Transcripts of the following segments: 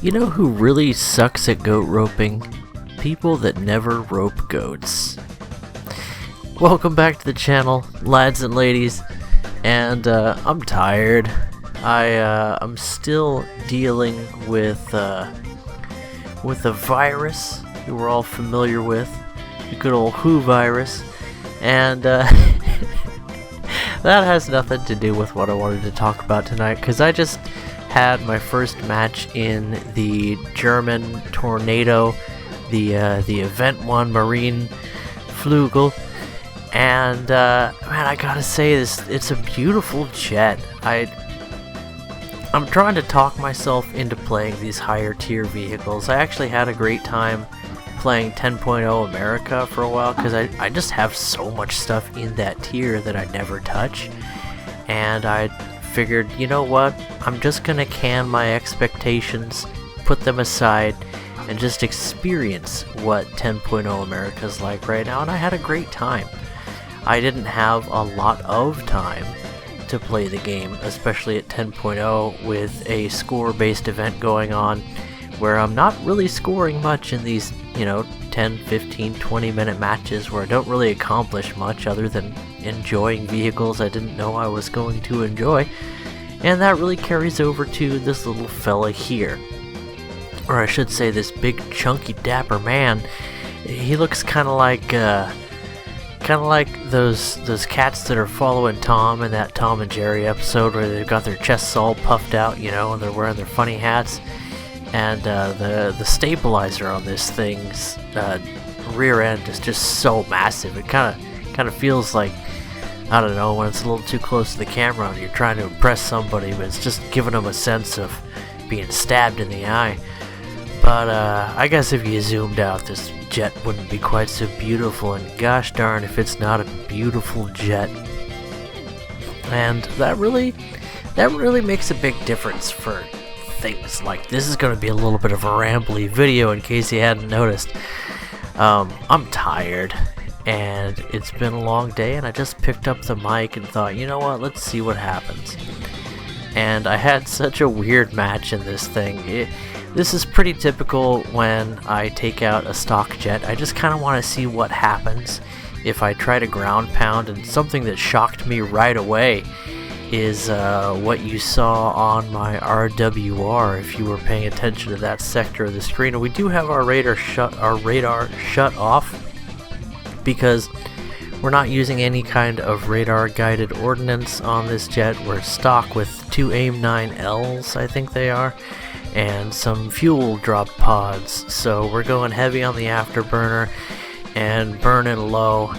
You know who really sucks at goat roping? People that never rope goats. Welcome back to the channel, lads and ladies, and I'm tired. I'm still dealing with a virus that we're all familiar with, the good old WHO virus, and that has nothing to do with what I wanted to talk about tonight, because I just had my first match in the German Tornado, the Event 1 Marine Flugel, and man, I gotta say, it's a beautiful jet. I'm trying to talk myself into playing these higher tier vehicles. I actually had a great time playing 10.0 America for a while, because I just have so much stuff in that tier that I never touch, and I figured, you know what, I'm just gonna can my expectations, put them aside, and just experience what 10.0 America's like right now, and I had a great time. I didn't have a lot of time to play the game, especially at 10.0 with a score-based event going on, where I'm not really scoring much in these, 10, 15, 20 minute matches where I don't really accomplish much other than enjoying vehicles I didn't know I was going to enjoy. And that really carries over to this little fella here. Or I should say, this big chunky dapper man. He looks kind of like those cats that are following Tom in that Tom and Jerry episode where they've got their chests all puffed out, and they're wearing their funny hats. And the stabilizer on this thing's rear end is just so massive. It kind of feels like, I don't know, when it's a little too close to the camera and you're trying to impress somebody, but it's just giving them a sense of being stabbed in the eye. But I guess if you zoomed out, this jet wouldn't be quite so beautiful, and gosh darn if it's not a beautiful jet. And that really makes a big difference for things like this. Is going to be a little bit of a rambly video in case you hadn't noticed. I'm tired, and it's been a long day, and I just picked up the mic and thought, you know what, let's see what happens. And I had such a weird match in this thing. This is pretty typical when I take out a stock jet. I just kind of want to see what happens if I try to ground pound, and something that shocked me right away is what you saw on my RWR if you were paying attention to that sector of the screen. And we do have our radar shut off because we're not using any kind of radar guided ordnance on this jet. We're stock with 2 AIM-9Ls, I think they are, and some fuel drop pods. So we're going heavy on the afterburner and burning low.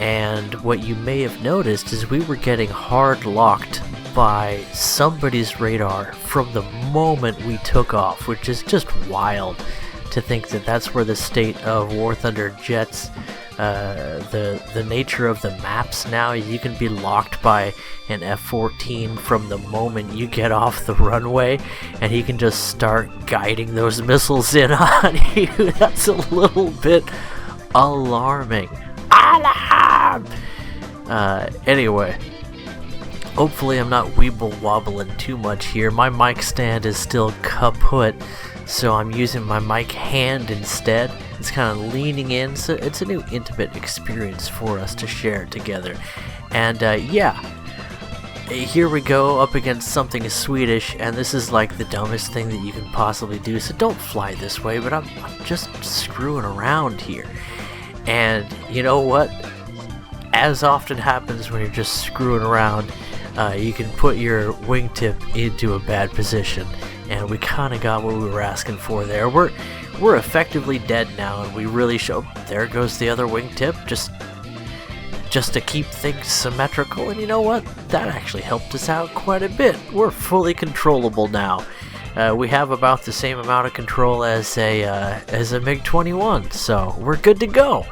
And what you may have noticed is we were getting hard locked by somebody's radar from the moment we took off, which is just wild to think that that's where the state of War Thunder jets, the nature of the maps now. You can be locked by an F-14 from the moment you get off the runway, and he can just start guiding those missiles in on you. That's a little bit alarming. Alarm! Anyway, hopefully I'm not weeble wobbling too much here. My mic stand is still kaput, so I'm using my mic hand instead. It's kind of leaning in, so it's a new intimate experience for us to share together. And yeah, here we go up against something Swedish, and this is like the dumbest thing that you can possibly do, so don't fly this way, but I'm just screwing around here. And you know what? As often happens when you're just screwing around, you can put your wingtip into a bad position, and we kind of got what we were asking for there. We're effectively dead now, and we really show. There goes the other wingtip, just to keep things symmetrical. And you know what? That actually helped us out quite a bit. We're fully controllable now. We have about the same amount of control as a Mig-21, so we're good to go.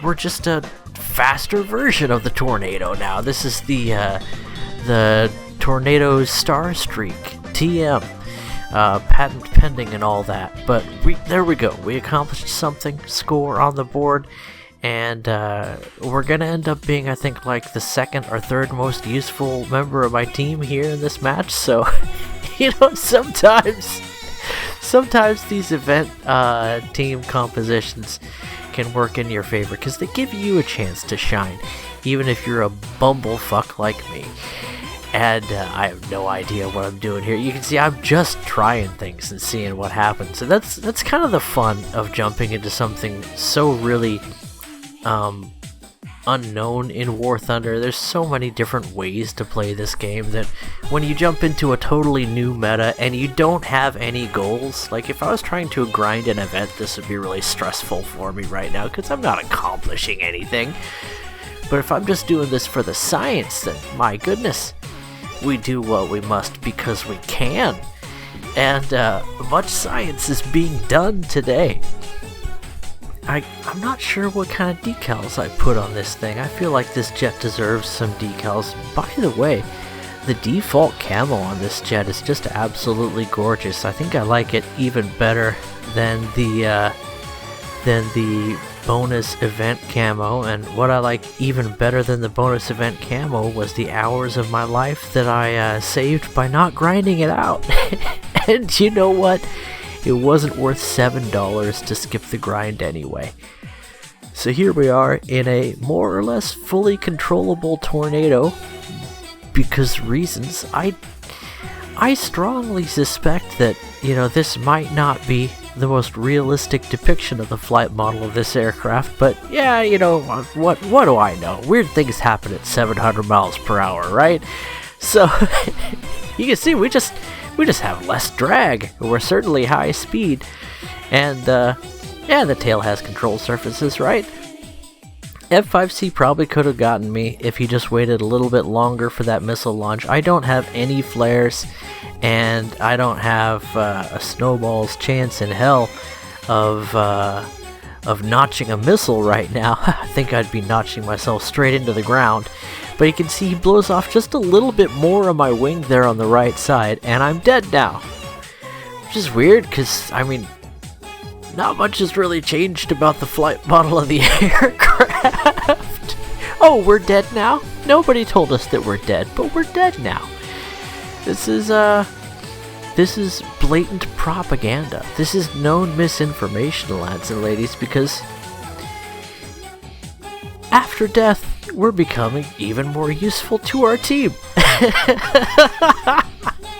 We're just a faster version of the Tornado now. This is the Tornado Starstreak TM, patent pending and all that. But there we go. We accomplished something. Score on the board. And we're gonna end up being, I think, like the second or third most useful member of my team here in this match. So, sometimes sometimes these event team compositions can work in your favor because they give you a chance to shine, even if you're a bumblefuck like me. And I have no idea what I'm doing here. You can see I'm just trying things and seeing what happens. And that's kind of the fun of jumping into something so really unknown in War Thunder. There's so many different ways to play this game that when you jump into a totally new meta and you don't have any goals, like if I was trying to grind an event, this would be really stressful for me right now because I'm not accomplishing anything. But if I'm just doing this for the science, then my goodness, we do what we must because we can. And much science is being done today. I'm not sure what kind of decals I put on this thing. I feel like this jet deserves some decals. By the way, the default camo on this jet is just absolutely gorgeous. I think I like it even better than the bonus event camo, and what I like even better than the bonus event camo was the hours of my life that I saved by not grinding it out. And you know what? It wasn't worth $7 to skip the grind anyway. So here we are in a more or less fully controllable tornado, because reasons. I strongly suspect that, you know, this might not be the most realistic depiction of the flight model of this aircraft, but yeah, you know, what do I know? Weird things happen at 700 miles per hour, right? So you can see we just have less drag. We're certainly high speed, and yeah, the tail has control surfaces, right? F5C probably could have gotten me if he just waited a little bit longer for that missile launch. I don't have any flares, and I don't have a snowball's chance in hell of notching a missile right now. I think I'd be notching myself straight into the ground. But you can see he blows off just a little bit more of my wing there on the right side, and I'm dead now. Which is weird, because, I mean, not much has really changed about the flight model of the aircraft. Oh, we're dead now? Nobody told us that we're dead, but we're dead now. This is blatant propaganda. This is known misinformation, lads and ladies, because after death, we're becoming even more useful to our team.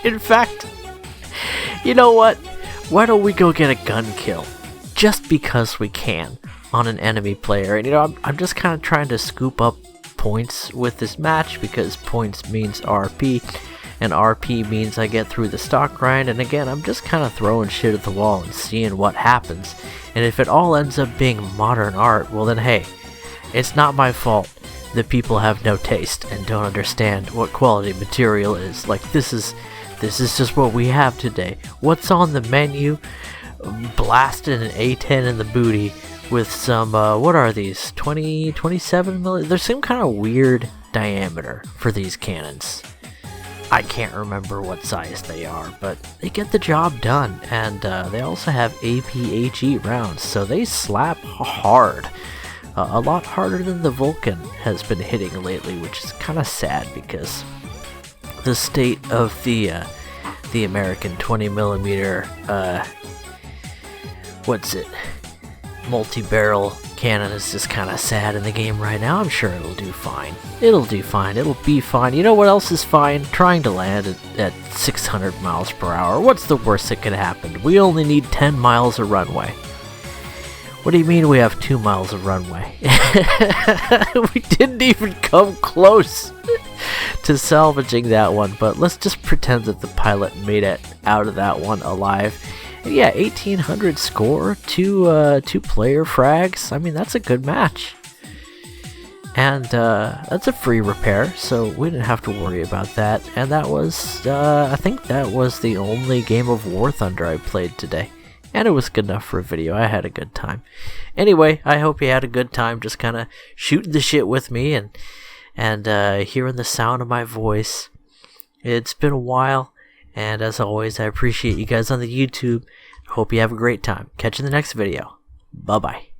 In fact, you know what? Why don't we go get a gun kill? Just because we can on an enemy player. And you know, I'm just kind of trying to scoop up points with this match, because points means RP, and RP means I get through the stock grind. And again, I'm just kind of throwing shit at the wall and seeing what happens. And if it all ends up being modern art, well then hey, it's not my fault that people have no taste and don't understand what quality material is. Like, this is just what we have today. What's on the menu? Blasted an A10 in the booty with some, what are these, 27 millimeter? There's some kind of weird diameter for these cannons. I can't remember what size they are, but they get the job done. And they also have APHE rounds, so they slap hard. A lot harder than the Vulcan has been hitting lately, which is kind of sad, because the state of the American 20mm multi-barrel cannon is just kind of sad in the game right now. I'm sure it'll do fine. It'll do fine. It'll be fine. You know what else is fine? Trying to land at 600 miles per hour. What's the worst that could happen? We only need 10 miles of runway. What do you mean we have 2 miles of runway? We didn't even come close to salvaging that one, but let's just pretend that the pilot made it out of that one alive. And yeah, 1800 score, two player frags. I mean, that's a good match. And that's a free repair, so we didn't have to worry about that. And that was, I think that was the only game of War Thunder I played today. And it was good enough for a video. I had a good time. Anyway, I hope you had a good time just kind of shooting the shit with me and hearing the sound of my voice. It's been a while, and as always, I appreciate you guys on the YouTube. Hope you have a great time. Catch you in the next video. Bye-bye.